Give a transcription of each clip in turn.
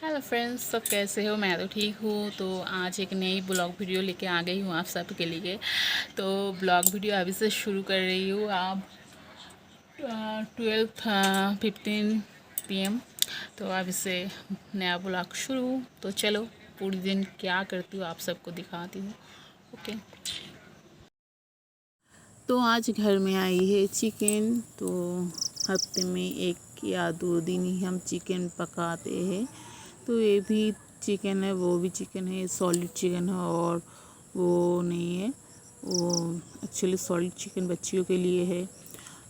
Hello friends, सब कैसे हो? मैं तो ठीक हूँ। तो आज एक नई ब्लॉग वीडियो लेके आ गई हूँ आप सबके लिए। तो ब्लॉग वीडियो अभी से शुरू कर रही हूँ। आप 12:15 PM। तो अभी से नया ब्लॉग शुरू। तो चलो पूरी दिन क्या करती हूँ आप सबको दिखाती हूँ। ओके। तो आज घर में आई है चिकन। तो हफ्ते में 1 या 2 दिन ही हम चिकन पकाते हैं। तो ये भी चिकन है, वो भी चिकन है, सॉलिड चिकन है और वो नहीं है। वो एक्चुअली सॉलिड चिकन बच्चियों के लिए है।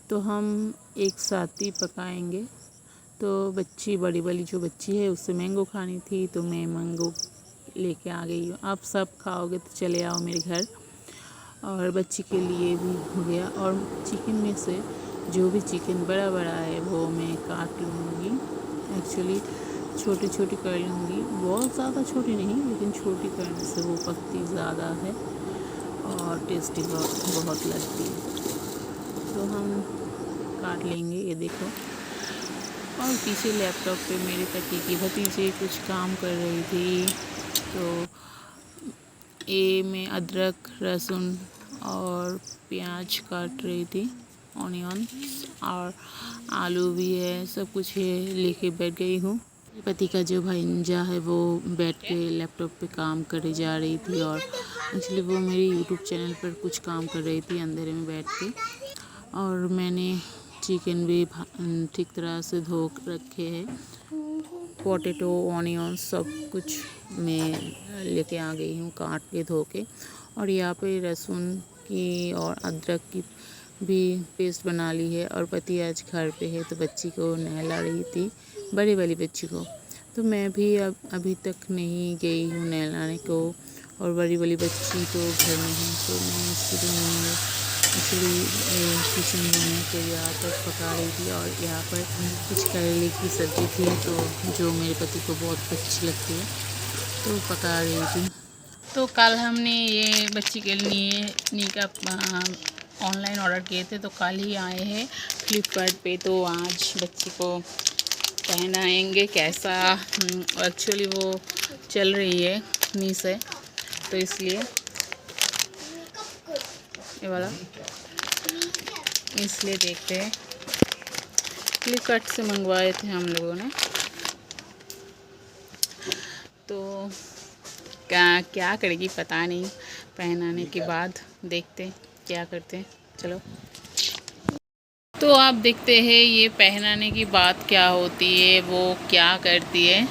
तो हम एक साथ ही पकाएंगे। तो बच्ची बड़ी वाली जो बच्ची है उससे मैंगो खानी थी, तो मैं मैंगो लेके आ गई हूँ। आप सब खाओगे तो चले आओ मेरे घर। और बच्ची के लिए भी हो गया। और चिकन में से जो भी चिकन बड़ा बड़ा है वो मैं काट लूँगी। एक्चुअली छोटी छोटी कर लूँगी, बहुत ज़्यादा छोटी नहीं, लेकिन छोटी करने से वो पकती ज़्यादा है और टेस्टी बहुत लगती है। तो हम काट लेंगे, ये देखो। और पीछे लैपटॉप पे मेरे पति की भतीजे कुछ काम कर रही थी। तो ये मैं अदरक, लहसुन और प्याज काट रही थी, ऑनियंस और आलू भी है, सब कुछ है, लेके बैठ गई हूँ। पति का जो भांजा है वो बैठ के लैपटॉप पे काम करे जा रही थी। और एक्चुअली वो मेरी यूट्यूब चैनल पर कुछ काम कर रही थी अंधेरे में बैठ के। और मैंने चिकन भी ठीक तरह से धो रखे हैं। पोटैटो, ऑनियन सब कुछ मैं लेके आ गई हूँ काट के धो के। और यहाँ पे लहसुन की और अदरक की भी पेस्ट बना ली है। और पति आज घर पे है तो बच्ची को नहला रही थी, बड़ी वाली बच्ची को। तो मैं भी अभी तक नहीं गई हूँ नहलाने को। और बड़ी वाली बच्ची तो घर में है, तो मैं एक्चुअली किचन में तो यहाँ पर पका रही थी। और यहाँ पर कुछ करेले की सब्ज़ी थी, तो जो मेरे पति को बहुत अच्छी लगती है, तो पका रही थी। तो कल हमने ये बच्ची के लिए निकअप ऑनलाइन ऑर्डर किए थे, तो कल ही आए हैं फ्लिपकार्ट पे। तो आज बच्ची को पहनाएंगे कैसा। एक्चुअली वो चल रही है नी से, तो इसलिए ये वाला इसलिए देखते हैं। फ्लिपकार्ट से मंगवाए थे हम लोगों ने। तो क्या करेगी पता नहीं, पहनाने के बाद देखते क्या करते हैं। चलो। तो आप देखते हैं ये पहनाने की बात क्या होती है, वो क्या करती है।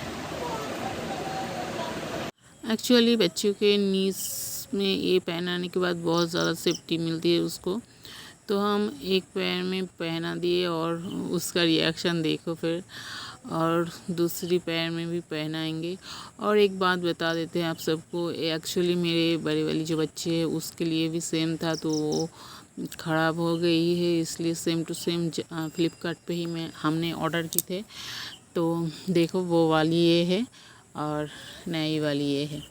एक्चुअली बच्चों के नीज में ये पहनाने के बाद बहुत ज़्यादा सेफ्टी मिलती है उसको। तो हम एक पैर में पहना दिए और उसका रिएक्शन देखो फिर। और दूसरी पैर में भी पहनाएंगे। और एक बात बता देते हैं आप सबको, एक्चुअली मेरे बड़ी वाली जो बच्ची है उसके लिए भी सेम था, तो वो ख़राब हो गई है, इसलिए सेम टू सेम फ्लिपकार्ट पे ही हमने ऑर्डर की थे। तो देखो वो वाली ये है और नई वाली ये है,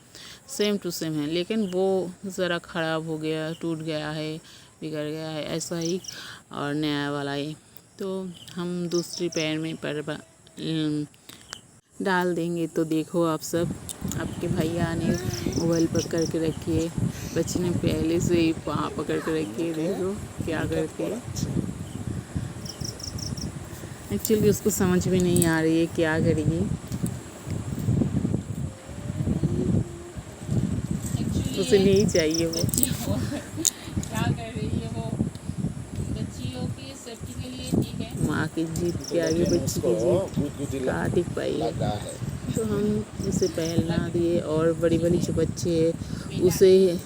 सेम टू सेम है, लेकिन वो ज़रा ख़राब हो गया, टूट गया है, बिगड़ गया है, ऐसा ही। और नया वाला ये तो हम दूसरी पैर में डाल देंगे। तो देखो आप सब, आपके भैया ने मोबाइल पकड़ के रखी है, बच्ची ने पहले से ही पाँव पकड़ के रखी है, देखो क्या करती है। एक्चुअली उसको समझ में नहीं आ रही है क्या करेगी। उसे नहीं चाहिए वो क्या कर रही है वो। बच्चियों की सेफ्टी के लिए ठीक है, माँ की जीत के आगे बच्ची की जीत कहाँ टिक पाई है। तो हम उसे पहना दिए। और बड़ी बड़ी जो बच्चे है उसे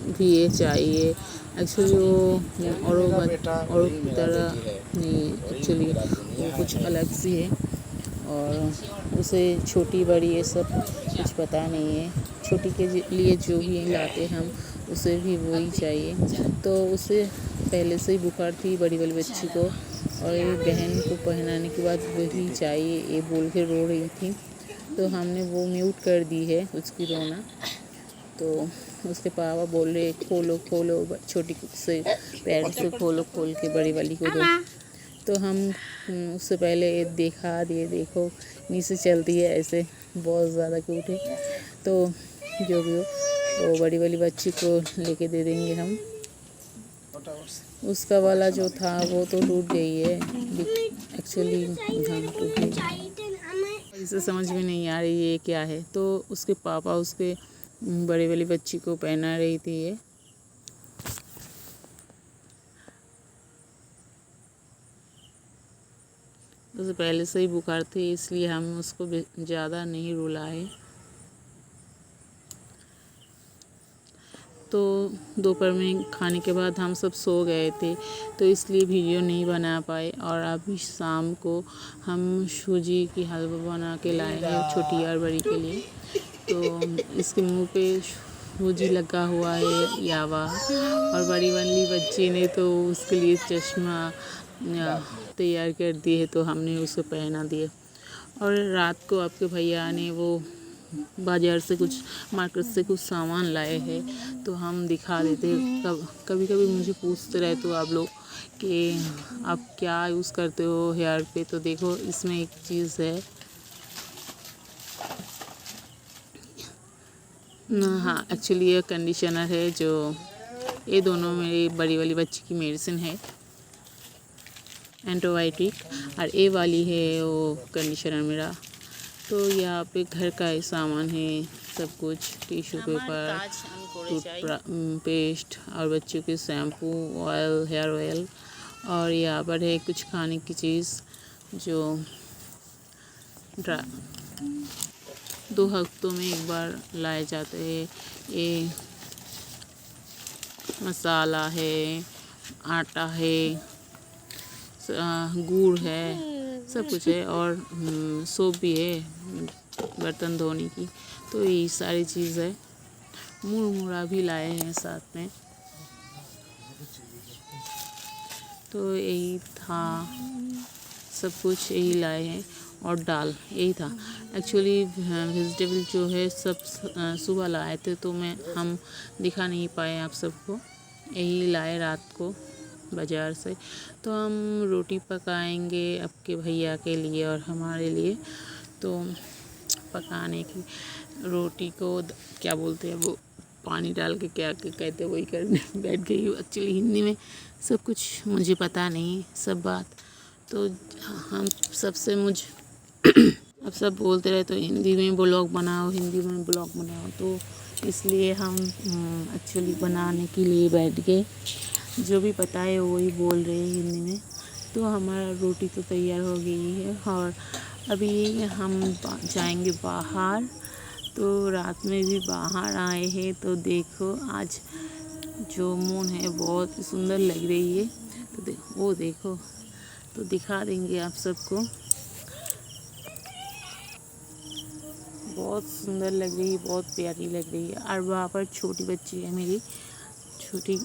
भी ये चाहिए। एक्चुअली वो औरों की तरह नहीं, एक्चुअली वो कुछ अलग सी है। और उसे छोटी बड़ी ये सब कुछ पता नहीं है। छोटी के लिए जो भी लाते हम उसे भी वही चाहिए। तो उसे पहले से ही बुखार थी बड़ी वाली बच्ची को, और ये बहन को पहनाने के बाद वही चाहिए ये बोल के रो रही थी। तो हमने वो म्यूट कर दी है उसकी रोना। तो उसके पापा बोल रहे खोलो खोलो, छोटी से पैर से खोल के बड़ी वाली को दो। तो हम उससे पहले देखा दिए, देखो नीचे चलती है ऐसे, बहुत ज़्यादा क्यूट है। तो जो भी हो, तो बड़ी वाली बच्ची को लेके दे देंगे हम। उसका वाला जो था वो तो टूट गई है एक्चुअली, हाँ टूट गई। इसे समझ में नहीं आ रही ये क्या है, तो उसके पापा उसके बड़ी वाली बच्ची को पहना रही थी ये। उसे पहले से ही बुखार थी, इसलिए हम उसको ज़्यादा नहीं रुलाए। तो दोपहर में खाने के बाद हम सब सो गए थे, तो इसलिए वीडियो नहीं बना पाए। और अभी शाम को हम सूजी की हलवा बना के लाए हैं छोटी और बड़ी के लिए। तो इसके मुंह पे सूजी लगा हुआ है यावा, और बड़ी वाली बच्ची ने तो उसके लिए चश्मा तैयार कर दिए है, तो हमने उसको पहना दिया। और रात को आपके भैया ने वो बाज़ार से कुछ मार्केट से कुछ सामान लाए हैं, तो हम दिखा देते। कभी कभी मुझे पूछते रहते हो आप लोग कि आप क्या यूज़ करते हो हेयर पे, तो देखो इसमें एक चीज़ है, हाँ एक्चुअली ये कंडीशनर है। जो ये दोनों मेरी बड़ी वाली बच्ची की मेडिसिन है एंटीबायोटिक, और ये वाली है वो कंडीशनर मेरा। तो यहाँ पे घर का ही सामान है सब कुछ, टिश्यू पेपर, टूथपेस्ट और बच्चों के शैम्पू, ऑयल, हेयर ऑयल। और यहाँ पर है कुछ खाने की चीज़ जो 2 हफ्तों में एक बार लाए जाते हैं। ये मसाला है, आटा है, गुड़ है, सब कुछ है। और सोप भी है बर्तन धोने की। तो ये सारी चीज़ है। मुरमुरा भी लाए हैं साथ में। तो यही था, सब कुछ यही लाए हैं। और दाल यही था एक्चुअली। वेजिटेबल जो है सब सुबह लाए थे, तो हम दिखा नहीं पाए आप सबको। यही लाए रात को बाज़ार से। तो हम रोटी पकाएंगे आपके भैया के लिए और हमारे लिए। तो पकाने की रोटी को क्या बोलते हैं वो, पानी डाल के क्या कहते हैं वही करने बैठ गई हूँ। एक्चुअली हिंदी में सब कुछ मुझे पता नहीं सब बात, तो हम सबसे अब सब बोलते रहे तो हिंदी में ब्लॉग बनाओ, हिंदी में ब्लॉग बनाओ। तो इसलिए हम एक्चुअली बनाने के लिए बैठ गए। जो भी पता है वही बोल रहे हैं हिंदी में। तो हमारा रोटी तो तैयार हो गई है, और अभी हम जाएंगे बाहर। तो रात में भी बाहर आए हैं, तो देखो आज जो मून है बहुत सुंदर लग रही है। तो वो देखो, तो दिखा देंगे आप सबको। बहुत सुंदर लग रही है, बहुत प्यारी लग रही है। और वहाँ पर छोटी बच्ची है मेरी, छोटी,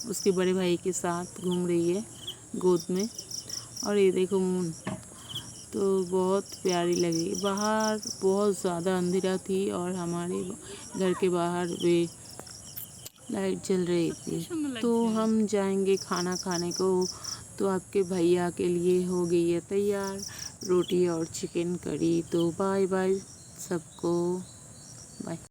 उसके बड़े भाई के साथ घूम रही है गोद में। और ये देखो मून, तो बहुत प्यारी लगी। बाहर बहुत ज़्यादा अंधेरा थी, और हमारे घर के बाहर भी लाइट जल रही थी। तो हम जाएंगे खाना खाने को। तो आपके भैया के लिए हो गई है तैयार रोटी और चिकन करी। तो बाय बाय सबको।